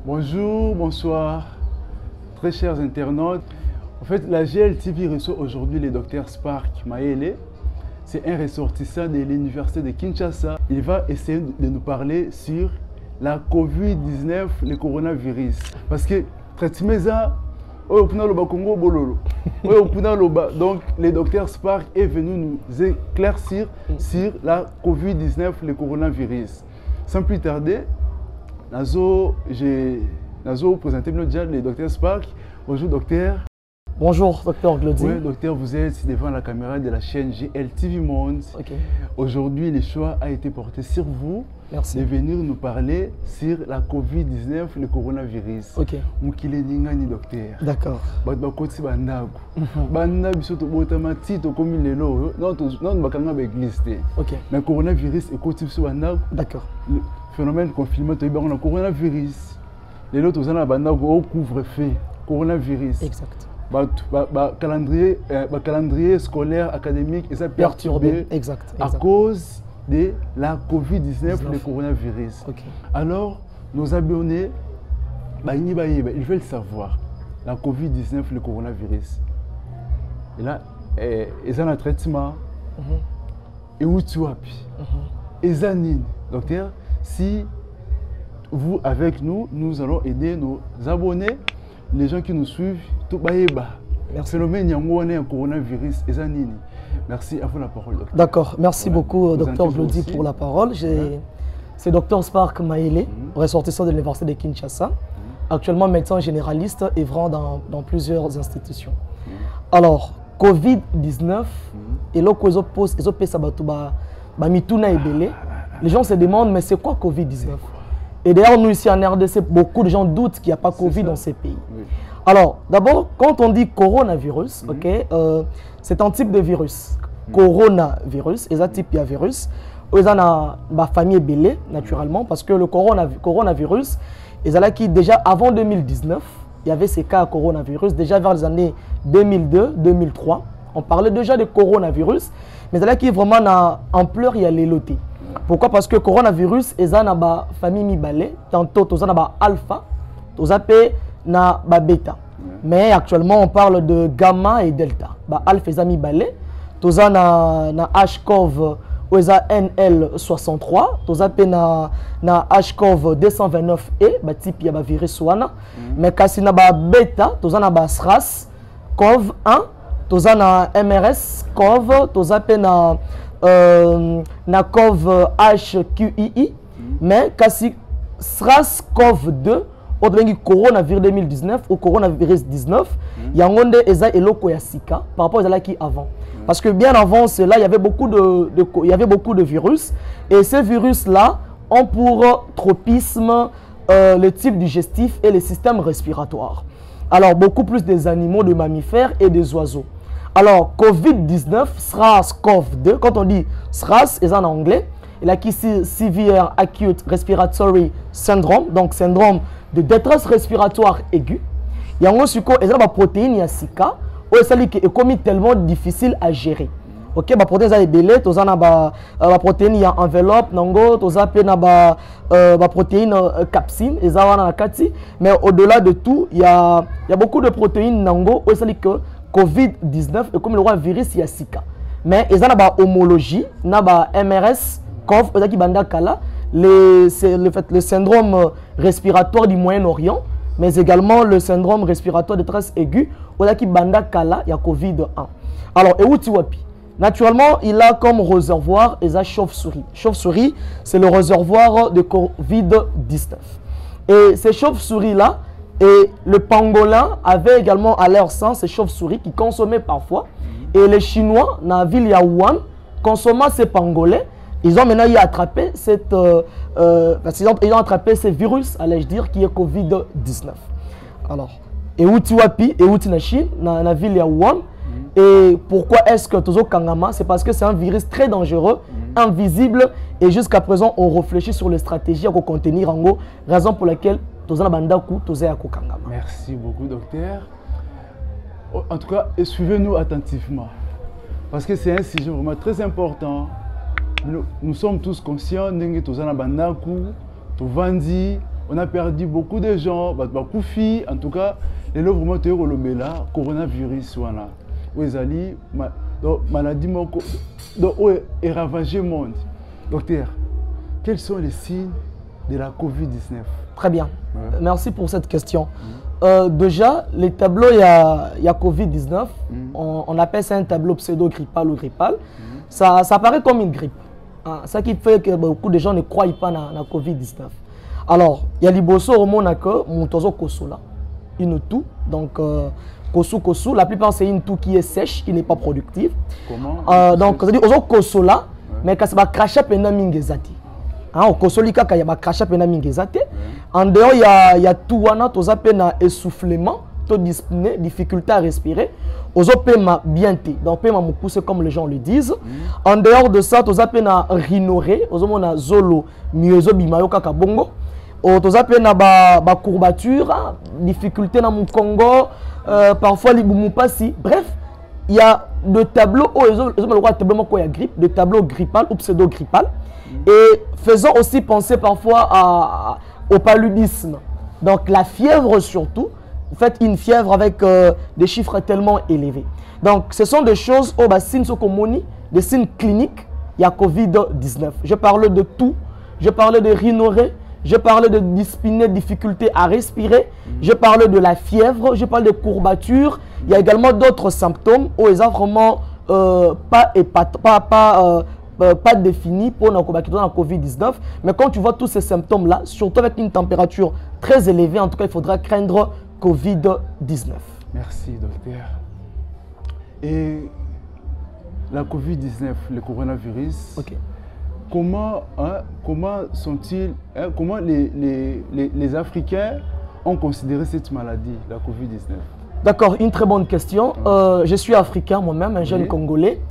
Bonjour, bonsoir, très chers internautes. En fait, la GLTV reçoit aujourd'hui le docteur Spark Mayele. C'est un ressortissant de l'université de Kinshasa. Il va essayer de nous parler sur la COVID-19, le coronavirus. Parce que traitement ça, donc le docteur Spark est venu nous éclaircir sur la COVID-19, le coronavirus. Sans plus tarder, j'ai présenté déjà le docteur Spark. Bonjour docteur. Bonjour docteur Glody. Oui docteur, vous êtes devant la caméra de la chaîne GLTV Monde. Okay. Aujourd'hui, le choix a été porté sur vous. Merci. De venir nous parler sur la COVID-19, le coronavirus. Ok. Mukile ningani docteur. D'accord. Bakoti bandago. Banda bisoto botamati to komi lelo. Non bakanga ba église. Ok. Mais coronavirus ekoti biso bandago. D'accord. Le phénomène confinement to ibanga coronavirus. Lelo to zana bandago au couvre-feu. Coronavirus. Exact. Calendrier scolaire académique et ça perturbé. Exact. À cause de la COVID-19, le coronavirus. Okay. Alors, nos abonnés, ils veulent savoir la COVID-19, le coronavirus. Et là, ils ont un traitement. Et où tu as pu. Docteur, si vous, avec nous, nous allons aider nos abonnés, les gens qui nous suivent, tout baïba. Merci. Phénomène Yango, un coronavirus, Ezanini. Merci, à vous la parole, docteur. D'accord, merci beaucoup, docteur Glody, pour la parole. C'est docteur Spark Mayele, ressortissant de l'université de Kinshasa, actuellement médecin généraliste œuvrant dans plusieurs institutions. Alors, COVID-19, et là, les gens se demandent, mais c'est quoi COVID-19? Et d'ailleurs, nous ici en RDC, beaucoup de gens doutent qu'il n'y a pas Covid dans ces pays. Oui. Alors, d'abord, quand on dit coronavirus, c'est un type de virus. Coronavirus, et un type de virus. Ils ont ma famille belée, naturellement, parce que le coronavirus, qui déjà avant 2019, il y avait ces cas de coronavirus, déjà vers les années 2002-2003, on parlait déjà de coronavirus, mais qui vraiment en ampleur, il y a les lotés. Pourquoi? Parce que le coronavirus, ils ont ma famille mibalé, tantôt ils ont alpha, ils ont na bêta. Mais actuellement, on parle de gamma et delta. Alpha, ils ont mibalé, ils ont na HCOV, ils ont NL63, ils ont na HCOV 229E, type ya virus wana. Mais kasi na bêta, ils ont na SRAS, COV 1, ils ont na MRS, COV, ils ont na COV HQII, mais kasi SRAS COV 2, au coronavirus 2019 ou coronavirus 19, il y a un eza eloko ya sika par rapport à cela qui avant. Parce que bien avant cela, il y avait beaucoup de virus, et ces virus-là ont pour tropisme le type digestif et le système respiratoire. Alors beaucoup plus des animaux, de mammifères et des oiseaux. Alors, COVID-19, SRAS-CoV-2, quand on dit SRAS, c'est en anglais, il a qui Severe Acute Respiratory Syndrome, donc syndrome de détresse respiratoire aiguë. Il y a aussi une protéine, il y a SICA, qui est comme tellement difficile à gérer. Ok, la protéine est belée, tu as la protéine, il y a enveloppe, tu as la protéine capsine, mais au-delà de tout, il y a beaucoup de protéines, que COVID-19 et comme le roi virus, il y a SICA. Mais il y a une homologie, il y a une MRS, COV, le syndrome respiratoire du Moyen-Orient, mais également le syndrome respiratoire de détresse aiguë, il y a il y a COVID-1. Alors, et où tu vois? Naturellement, il a comme réservoir la chauve-souris. Chauve-souris, c'est le réservoir de COVID-19. Et ces chauves-souris-là, et le pangolin avait également à leur sang ces chauves-souris qui consommaient parfois. Et les Chinois, dans la ville de Wuhan, consommaient ces pangolins. Ils ont maintenant attrapé ils ont attrapé ce virus, allais-je dire, qui est COVID-19. Alors, et où tu wapi, et où tu Chine, dans la ville de Wuhan. Et pourquoi est-ce que Tozo Kangama? C'est parce que c'est un virus très dangereux, invisible. Et jusqu'à présent, on réfléchit sur les stratégies à contenir en gros, raison pour laquelle merci beaucoup, docteur. En tout cas, suivez-nous attentivement. Parce que c'est un sujet vraiment très important. Nous sommes tous conscients que nous avons on a perdu beaucoup de gens, beaucoup de filles, en tout cas, les lots vraiment te relomela, coronavirus, voilà. Ouezali, maladie, donc, est ravagé le monde. Docteur, quels sont les signes de la COVID-19? Très bien. Ouais. Merci pour cette question. Déjà, les tableaux, il y a COVID-19. On appelle ça un tableau pseudo-grippal ou grippal. Ça paraît comme une grippe. Hein, ça qui fait que beaucoup de gens ne croient pas dans la COVID-19. Alors, il y a l'Iboso au monde que Montozo Kosola. Une toux. Donc, Kosu, la plupart c'est une toux qui est sèche, qui n'est pas productive. Comment donc, c'est-à-dire, Ozo Kosola, mais quand ça va cracher pena mingezati. Au Kosolika, il y a cracher pena mingezati. En dehors, il y a tout wana, toza pena essoufflement, to dyspnée, difficulté à respirer. Ozo pema bien té, donc pema mukuse comme les gens le disent. En dehors de ça, toza pena rhinoré, ozo mona zolo, miezo bimayo kaka bongo. Toza pena ba courbature, difficulté dans mon Congo, parfois les passi. Bref, il y a de tableaux, de tableaux grippal ou pseudo-grippal. Et faisant aussi penser parfois au paludisme. Donc la fièvre surtout, faites une fièvre avec des chiffres tellement élevés. Donc ce sont des choses, des signes cliniques, il y a COVID-19. Je parlais de tout, je parlais de rhinorée, je parlais de dyspnée, difficulté à respirer, je parlais de la fièvre, je parlais de courbatures. Il y a également d'autres symptômes où ils ont vraiment pas définis pour la COVID-19. Mais quand tu vois tous ces symptômes-là, surtout avec une température très élevée, en tout cas, il faudra craindre COVID-19. Merci, docteur. Et la COVID-19, le coronavirus, comment sont-ils, comment les Africains ont considéré cette maladie, la COVID-19? D'accord, une très bonne question. Je suis africain moi-même, un jeune Congolais.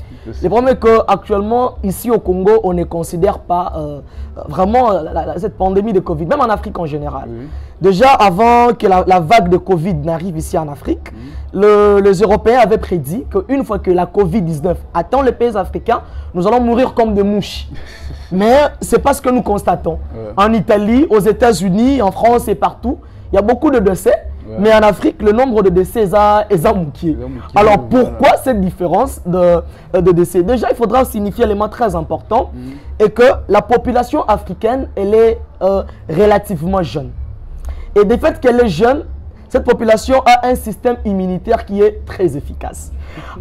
Le problème est qu'actuellement, ici au Congo, on ne considère pas vraiment cette pandémie de Covid, même en Afrique en général. Déjà, avant que la vague de Covid n'arrive ici en Afrique, les Européens avaient prédit qu'une fois que la Covid-19 atteint les pays africains, nous allons mourir comme des mouches. Mais ce n'est pas ce que nous constatons. En Italie, aux États-Unis, en France et partout, il y a beaucoup de décès. Mais en Afrique, le nombre de décès est amouqué. Alors pourquoi cette différence de décès? Déjà, il faudra signifier un élément très important et que la population africaine, elle est relativement jeune. Et du fait qu'elle est jeune, cette population a un système immunitaire qui est très efficace.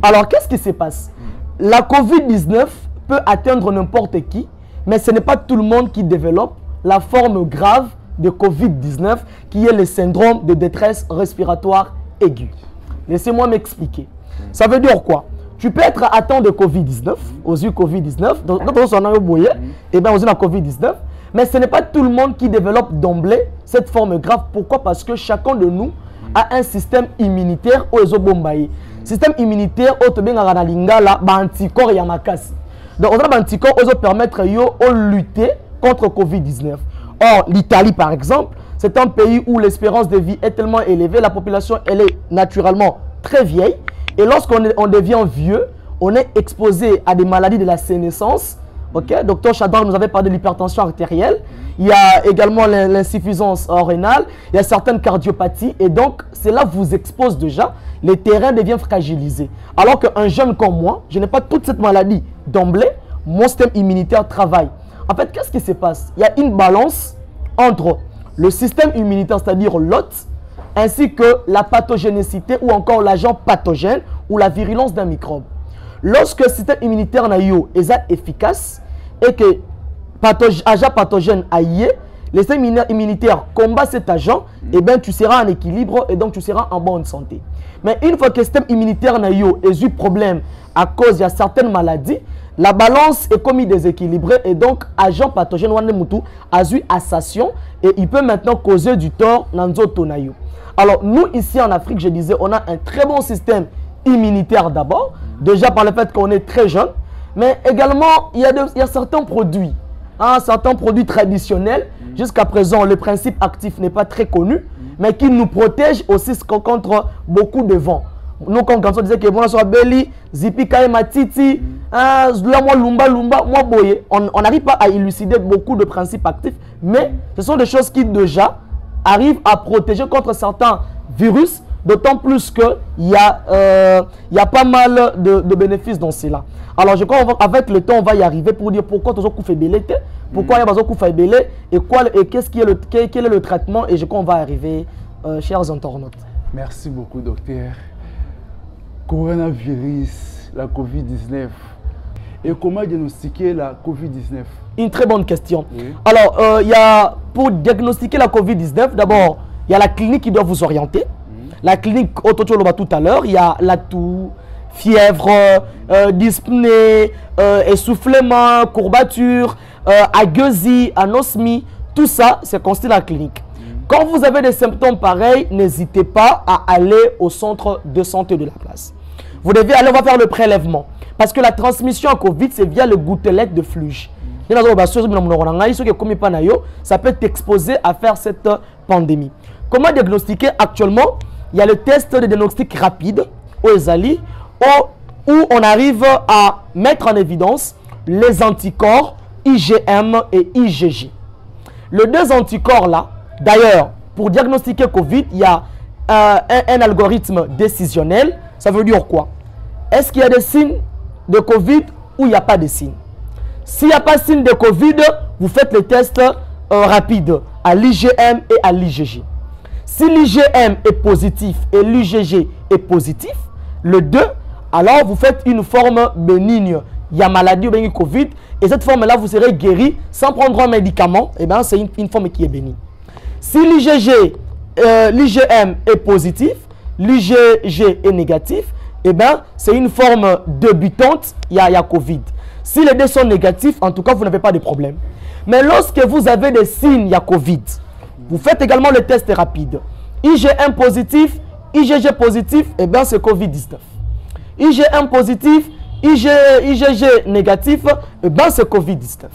Alors qu'est-ce qui se passe? La COVID-19 peut atteindre n'importe qui, mais ce n'est pas tout le monde qui développe la forme grave de COVID-19 qui est le syndrome de détresse respiratoire aiguë. Laissez-moi m'expliquer. Ça veut dire quoi? Tu peux être atteint de COVID-19, aux yeux COVID-19, dans son boyer, et bien aux yeux de COVID-19, mais ce n'est pas tout le monde qui développe d'emblée cette forme grave. Pourquoi? Parce que chacun de nous a un système immunitaire au bombaye. Système immunitaire au tobengara lingala ba anticorps yamakasi. Donc on a des anticorps qui permettre de lutter contre COVID-19. Or, l'Italie, par exemple, c'est un pays où l'espérance de vie est tellement élevée, la population, elle est naturellement très vieille. Et lorsqu'on devient vieux, on est exposé à des maladies de la sénescence. Docteur Chadran nous avait parlé de l'hypertension artérielle. Il y a également l'insuffisance rénale. Il y a certaines cardiopathies. Et donc, cela vous expose déjà. Les terrains deviennent fragilisés. Alors qu'un jeune comme moi, je n'ai pas toute cette maladie d'emblée. Mon système immunitaire travaille. En fait, qu'est-ce qui se passe? Il y a une balance entre le système immunitaire, c'est-à-dire l'hôte, ainsi que la pathogénicité ou encore l'agent pathogène ou la virulence d'un microbe. Lorsque le système immunitaire est efficace et que l'agent pathogène aille, le système immunitaire combat cet agent, et bien tu seras en équilibre et donc tu seras en bonne santé. Mais une fois que le système immunitaire a eu problème à cause de certaines maladies, la balance est comme déséquilibrée et donc agent pathogène a eu assassion et il peut maintenant causer du tort dans notre nayo. Alors nous ici en Afrique, je disais, on a un très bon système immunitaire d'abord, déjà par le fait qu'on est très jeune, mais également il y a certains produits, certains produits traditionnels. Jusqu'à présent, le principe actif n'est pas très connu, mais qui nous protège aussi contre beaucoup de vent. Nous, quand on disait que bon, soit Beli, Zipi, Kaye, Matiti, moi Lumba, moi Boye, on n'arrive pas à élucider beaucoup de principes actifs, mais ce sont des choses qui déjà arrive à protéger contre certains virus, d'autant plus qu'il y a pas mal de bénéfices dans cela. Alors, je crois qu'avec le temps, on va y arriver pour dire pourquoi tu as fait belé, pourquoi il y a fait belé, et qu'est-ce qui est quel est le traitement, et je crois qu'on va arriver, chers internautes. Merci beaucoup, docteur. Coronavirus, la COVID-19. Et comment diagnostiquer la COVID-19? Une très bonne question. Oui. Alors, pour diagnostiquer la COVID-19, d'abord, il y a la clinique qui doit vous orienter. La clinique, tout à l'heure, il y a la toux, fièvre, dyspnée, essoufflement, courbature, agueusie, anosmie. Tout ça, c'est constitué la clinique. Quand vous avez des symptômes pareils, n'hésitez pas à aller au centre de santé de la place. Vous devez aller, on va faire le prélèvement. Parce que la transmission à Covid, c'est via le gouttelette de fluge. Ça peut t'exposer à faire cette pandémie. Comment diagnostiquer actuellement? Il y a le test de diagnostic rapide au ESALI où on arrive à mettre en évidence les anticorps IgM et IgG. Les deux anticorps là, d'ailleurs, pour diagnostiquer Covid, il y a un algorithme décisionnel. Ça veut dire quoi? Est-ce qu'il y a des signes de Covid ou il n'y a pas de signes? S'il n'y a pas de signe de Covid, vous faites le test rapide à l'IgM et à l'IgG. Si l'IgM est positif et l'IgG est positif, le 2, alors vous faites une forme bénigne. Il y a maladie ou bien Covid, et cette forme-là, vous serez guéri sans prendre un médicament. Et bien, c'est une forme qui est bénigne. Si l'IgM est positif, l'IgG est négatif, et bien, c'est une forme débutante, il y a Covid. Si les deux sont négatifs, en tout cas, vous n'avez pas de problème. Mais lorsque vous avez des signes, il y a Covid. Vous faites également le test rapide. IgM positif, IgG positif, et bien c'est Covid-19. IgM positif, IgG négatif, et bien c'est Covid-19.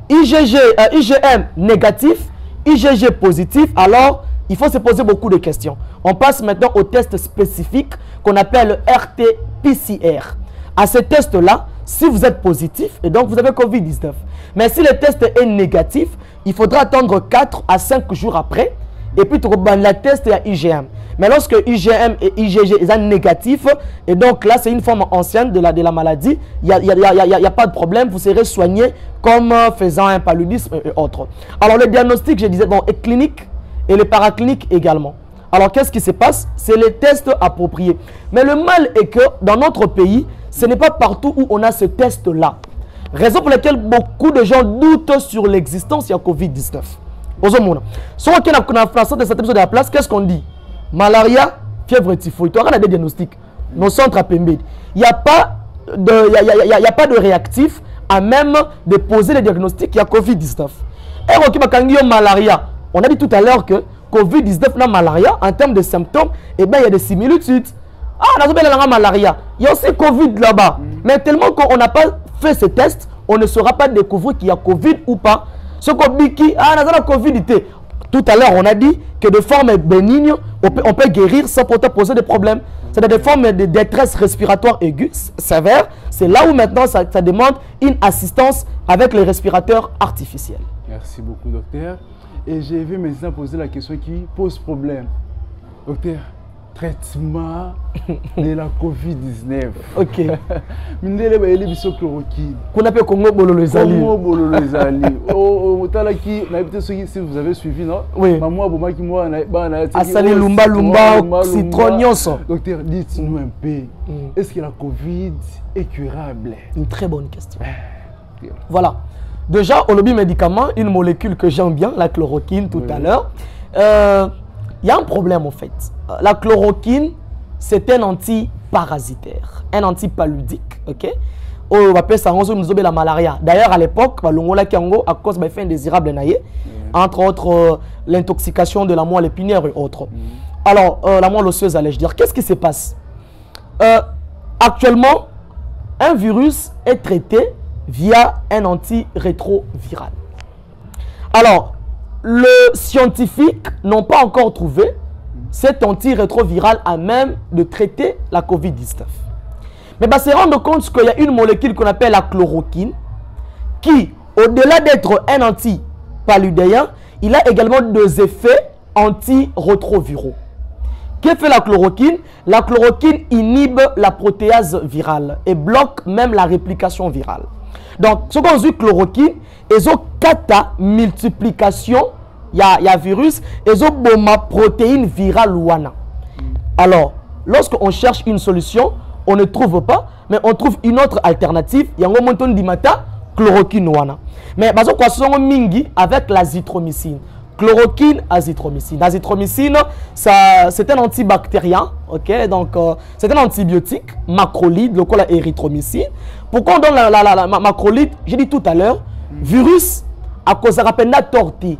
IgM négatif, IgG positif, alors il faut se poser beaucoup de questions. On passe maintenant au test spécifique qu'on appelle RT-PCR. À ce test-là, si vous êtes positif, et donc vous avez Covid-19. Mais si le test est négatif, il faudra attendre 4 à 5 jours après. Et puis, la test est à IgM. Mais lorsque IgM et IgG sont négatifs, et donc là, c'est une forme ancienne de la maladie, il n'y a pas de problème. Vous serez soigné comme faisant un paludisme et autres. Alors, le diagnostic, je disais, bon, est clinique et le paraclinique également. Alors, qu'est-ce qui se passe? C'est les tests appropriés. Mais le mal est que dans notre pays, ce n'est pas partout où on a ce test-là. Raison pour laquelle beaucoup de gens doutent sur l'existence de la COVID-19. Si on a de cette épisode de la place, qu'est-ce qu'on dit? Malaria, fièvre typhoïde. On a des diagnostics. Nos centres à Pembed. Il n'y a pas de réactif à même de poser les diagnostics. Il y a COVID-19. Et malaria. On a dit tout à l'heure que COVID-19 na malaria, en termes de symptômes, eh bien, il y a des similitudes. Ah, on a malaria. Il y a aussi Covid là-bas. Mais tellement qu'on n'a pas fait ce test, on ne saura pas découvrir qu'il y a Covid ou pas. Ce qu'on dit qui a Covid. Tout à l'heure, on a dit que de forme bénigne, on peut guérir sans pourtant poser des problèmes. C'est des formes de détresse respiratoire aiguë, sévère. C'est là où maintenant ça demande une assistance avec les respirateurs artificiels. Merci beaucoup, docteur. Et j'ai vu maintenant poser la question qui pose problème. Docteur, traitement de la COVID-19. Ok. Mindele ba eli biso chloroquine. Qu'on appelle Congo Bololo Ezali. Congo Bololo Ezali. Oh, talaki, na peut-être si vous avez suivi, non? Oui. Maman bomaki moi na Asali lumba lumba citron nyonso. Docteur, dites-nous un peu. Est-ce que la COVID est curable? Une très bonne question. Voilà. Déjà, au lobby médicament, une molécule que j'aime bien, la chloroquine tout à l'heure. Il y a un problème en fait. La chloroquine, c'est un antiparasitaire, un antipaludique, ok? On va appeler ça la malaria. D'ailleurs, à l'époque, à cause de l'effet indésirable, entre autres l'intoxication de la moelle épinière et autres. Alors, la moelle osseuse, allais-je dire, qu'est-ce qui se passe? Actuellement, un virus est traité via un antirétroviral. Alors, les scientifiques n'ont pas encore trouvé cet antirétroviral à même de traiter la COVID-19. Mais se rendre compte qu'il y a une molécule qu'on appelle la chloroquine qui, au-delà d'être un antipaludéen, il a également des effets antirétroviraux. Que fait la chloroquine? La chloroquine inhibe la protéase virale et bloque même la réplication virale. Donc, ce qu'on dit chloroquine, ils ont kata multiplication, il y a virus, ils ont boma protéine virale wana. Alors, lorsqu'on cherche une solution, on ne trouve pas, mais on trouve une autre alternative. Il y a un monton dimata, chloroquine wana. Mais parce que quoi, mingi avec l'azithromycine. Chloroquine, azithromycine. L'azithromycine, c'est un antibactérien, ok? Donc, c'est un antibiotique, macrolide, le col érythromycine. Pourquoi on donne la macrolide? J'ai dit tout à l'heure, virus, à cause de la tortille.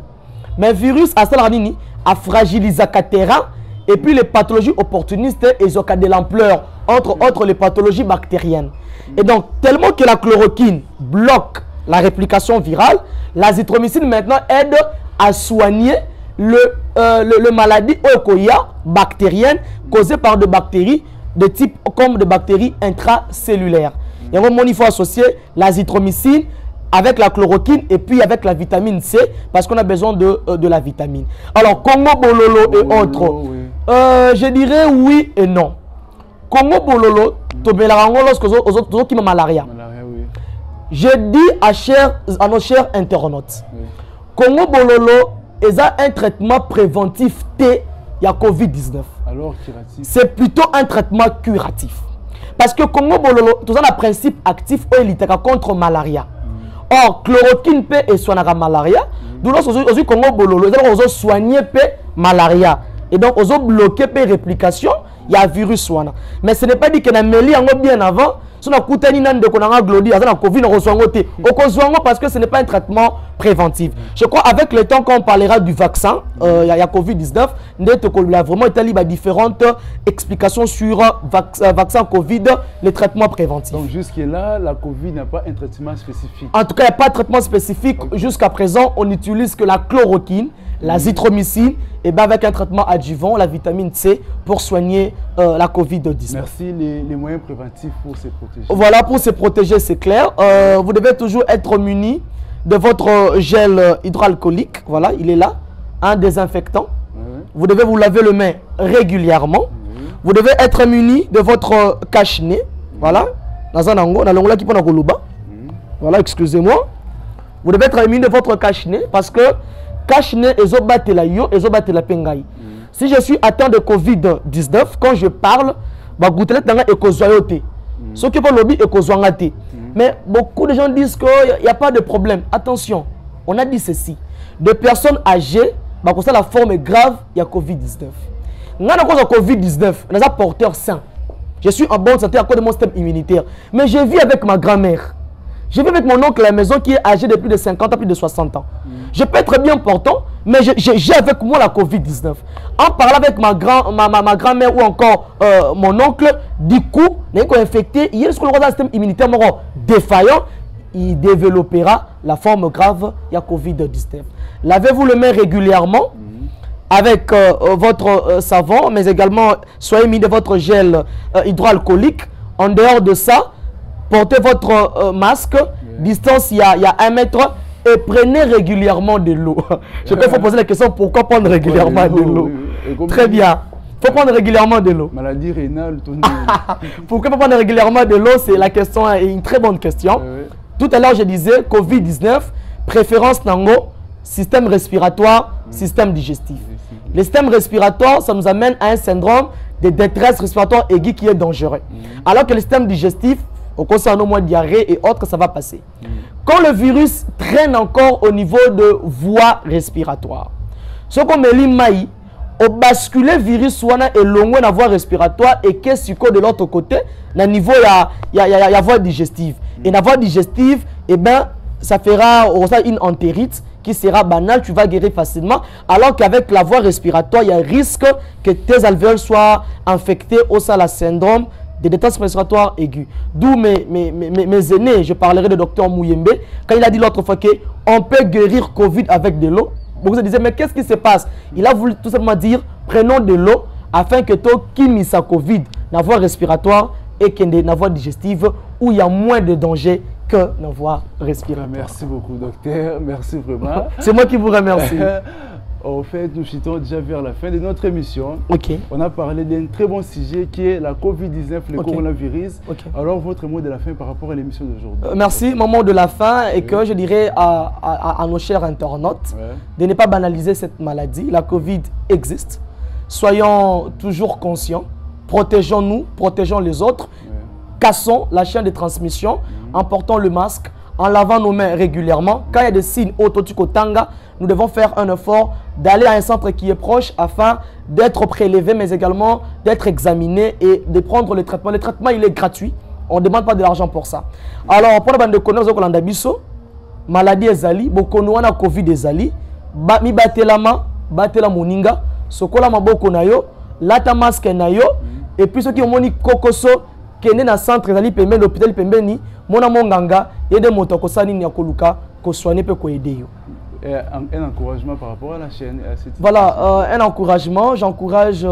Mais virus, à ce a fragilisé le terrain, et puis les pathologies opportunistes, ils ont de l'ampleur, entre autres les pathologies bactériennes. Et donc, tellement que la chloroquine bloque la réplication virale, l'azithromycine maintenant aide à soigner le maladie Okoya bactérienne causée par des bactéries de type comme des bactéries intracellulaires. Et vraiment, il faut associer l'azithromycine avec la chloroquine et puis avec la vitamine C parce qu'on a besoin de la vitamine. Alors, Congo Bololo et autres, oui. Je dirais oui et non. Congo Bololo, lorsque les autres qui ont malaria. Oui. Je dis à nos chers internautes, oui. Congo Bololo est un traitement préventif T, il y a Covid-19. Alors, c'est plutôt un traitement curatif. Parce que Congo Bololo, tout ça, a un principe actif contre malaria. Or, chloroquine peut et soigner la malaria. D'où aussi Congo Bololo, ils ont soigné malaria. Et donc, ils ont bloqué la réplication, il y a un virus. Mais ce n'est pas dit que nous avons bien avant. Si on a coûté glodi, on a Covid, parce que ce n'est pas un traitement préventif. Je crois avec le temps qu'on parlera du vaccin, il y a Covid-19, il a vraiment établi différentes explications sur vaccin Covid, les traitements préventifs. Donc jusque-là, la Covid n'a pas un traitement spécifique. En tout cas, il n'y a pas de traitement spécifique. Okay. Jusqu'à présent, on n'utilise que la chloroquine, l'azithromycine, et bien avec un traitement adjuvant, la vitamine C, pour soigner la Covid-19. Merci. Les moyens préventifs pour se protéger. Voilà, pour se protéger, c'est clair. Vous devez toujours être muni de votre gel hydroalcoolique. Voilà, il est là. Un désinfectant. Oui. Vous devez vous laver les mains régulièrement. Oui. Vous devez être muni de votre cache-nez. Voilà. Voilà, excusez-moi. Vous devez être muni de votre cache-nez parce que cache-nez et la pengaï. Si je suis atteint de Covid-19, quand je parle, ce qui est lobby est mais beaucoup de gens disent qu'il n'y a pas de problème. Attention, on a dit ceci. Des personnes âgées, la forme est grave, il y a Covid-19. Nous avons Covid-19, nous sommes porteurs sains. Je suis en bonne santé à cause de mon système immunitaire. Mais je vis avec ma grand-mère. Je vis avec mon oncle à la maison qui est âgé de plus de 50 ans, plus de 60 ans. Je peux être bien portant, mais j'ai avec moi la Covid-19. En parlant avec ma grand-mère ou encore mon oncle, du coup, il est infecté, il y a un système immunitaire défaillant, il développera la forme grave, il y a Covid-19. Lavez-vous les mains régulièrement avec votre savon, mais également soyez mis de votre gel hydroalcoolique. En dehors de ça, portez votre masque, distance il y a 1 mètre et prenez régulièrement de l'eau. Je peux vous poser la question, pourquoi prendre régulièrement de l'eau? Très bien. Il faut prendre régulièrement de l'eau. Maladie rénale. Pourquoi prendre régulièrement de l'eau? C'est la question, une très bonne question. Tout à l'heure, je disais Covid-19, préférence nango, système respiratoire, système digestif. Le système respiratoire, ça nous amène à un syndrome de détresse respiratoire aiguë qui est dangereux. Alors que le système digestif, au concernant moins diarrhée et autres, ça va passer. Quand le virus traîne encore au niveau de voie respiratoire, ce qu'on met l'immaï, au basculer virus wana et longue la voie respiratoire et qu'est-ce que de l'autre côté, na niveau il y a voie digestive. Et la voie digestive, eh ben, ça fera une entérite qui sera banale, tu vas guérir facilement. Alors qu'avec la voie respiratoire, il y a un risque que tes alvéoles soient infectés au sein de syndrome de détresse respiratoire aiguë. D'où mes aînés, je parlerai de docteur Mouyembe, quand il a dit l'autre fois qu'on peut guérir Covid avec de l'eau. Beaucoup se disaient, mais qu'est-ce qui se passe? Il a voulu tout simplement dire, prenons de l'eau afin que toi qui mis sa Covid, la voie respiratoire et la voie digestive, où il y a moins de danger que la voie respiratoire. Merci beaucoup, docteur. Merci vraiment. C'est moi qui vous remercie. En fait, nous chutons déjà vers la fin de notre émission. Ok. On a parlé d'un très bon sujet qui est la COVID-19, le coronavirus. Alors, votre mot de la fin par rapport à l'émission d'aujourd'hui. Merci. Mon mot de la fin est que je dirais à nos chers internautes de ne pas banaliser cette maladie. La COVID existe. Soyons toujours conscients. Protégeons-nous, protégeons les autres. Cassons la chaîne de transmission en portant le masque, en lavant nos mains régulièrement. Quand il y a des signes autoticotanga, nous devons faire un effort d'aller à un centre qui est proche afin d'être prélevé, mais également d'être examiné et de prendre le traitement. Le traitement, il est gratuit. On ne demande pas de l'argent pour ça. Alors, pour la bande de connaissances, on a biso, maladie ezali, bokono na Covid ezali, mi batelama, batela moninga, sokola maboko na yo, lata masque na yo, et puis ceux qui ont moni kokoso, kende na centre ezali pembeni l'hôpital pembeni, mona monganga, yede moto kosani ni akoluka, ko soigner pe ko aider yo. Un encouragement par rapport à la chaîne. Voilà, un encouragement. J'encourage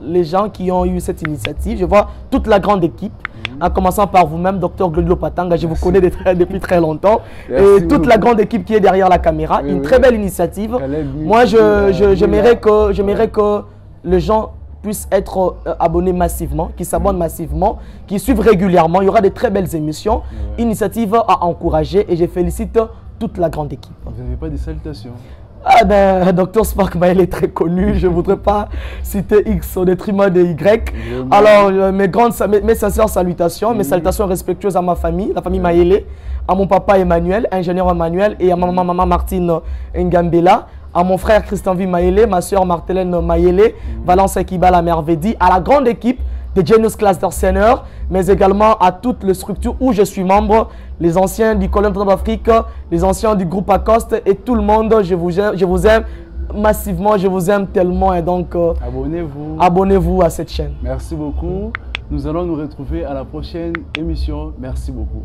les gens qui ont eu cette initiative. Je vois toute la grande équipe, en commençant par vous-même, Dr Glodilo Patanga. Je vous connais depuis très longtemps. Et toute la grande équipe qui est derrière la caméra. Une très belle initiative. Moi, j'aimerais que les gens puissent être abonnés massivement, qui s'abonnent massivement, qui suivent régulièrement. Il y aura de très belles émissions. Initiative à encourager et je félicite toute la grande équipe. Vous n'avez pas de salutations? Ah ben, Dr Spark Maël est très connu. Je ne voudrais pas citer X au détriment de Y. Alors, mes sincères salutations, mes salutations respectueuses à ma famille, la famille Maël, à mon papa Emmanuel, ingénieur Emmanuel, et à ma maman Martine Ngambela, à mon frère Christian V. Maël, ma soeur Marthelène Maël, Valence Ekibala Mervedi, à la grande équipe de Genius Cluster Center, mais également à toutes les structures où je suis membre, les anciens du Colonne d'Afrique, les anciens du groupe Acoste et tout le monde. Je vous aime massivement, je vous aime tellement et donc abonnez-vous à cette chaîne. Merci beaucoup. Nous allons nous retrouver à la prochaine émission. Merci beaucoup.